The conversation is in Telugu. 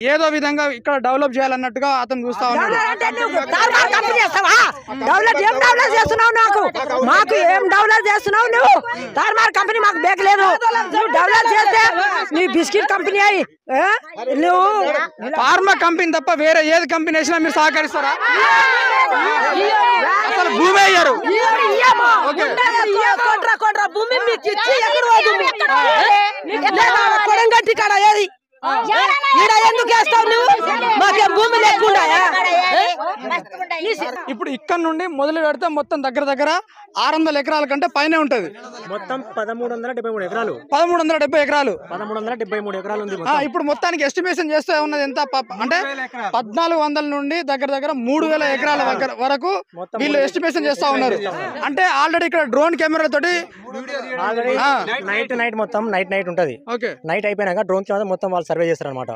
ఏదో విధంగా ఇక్కడ డెవలప్ చేయాలన్నట్టుగా అతను చూస్తా ఉన్నాడు. డెవలప్ చేస్తున్నావు మాకు ఏం డెవలప్ చేస్తున్నావు నువ్వు? తార్మార్ కంపెనీ మాకు బేకలేదు. నువ్వు డెవలప్ చేస్తే నీ బిస్కెట్ కంపెనీ అయ్యి నువ్వు ఫార్మా కంపెనీ తప్ప వేరే ఏది కంపెనీ వేసినా మీరు సహకరిస్తారా? అసలు భూమి అయ్యారు భూమి మీకు ఇచ్చి కొడంగట్టి కాడ ఏది ఎందుకు వేస్తావు నువ్వు? మాకేం భూమి లేకుండా. ఇప్పుడు ఇక్కడ నుండి మొదలు పెడితే మొత్తం దగ్గర దగ్గర 600 ఎకరాల కంటే పైనే ఉంటది. మొత్తం 1373 ఎకరాలు. 1370 ఎకరాలు 1373 ఎకరాలు ఉంది. ఇప్పుడు మొత్తానికి ఎస్టిమేషన్ చేస్తే ఉన్నది ఎంత అంటే 1400 నుండి దగ్గర దగ్గర 3000 ఎకరాల వరకు వీళ్ళు ఎస్టిమేషన్ చేస్తా ఉన్నారు. అంటే ఆల్రెడీ ఇక్కడ డ్రోన్ కెమెరా తోటి నైట్ మొత్తం నైట్ ఉంటది. నైట్ అయిపోయినాక డ్రోన్ కెమెరా మొత్తం వాళ్ళు సర్వే చేస్తారు అనమాట.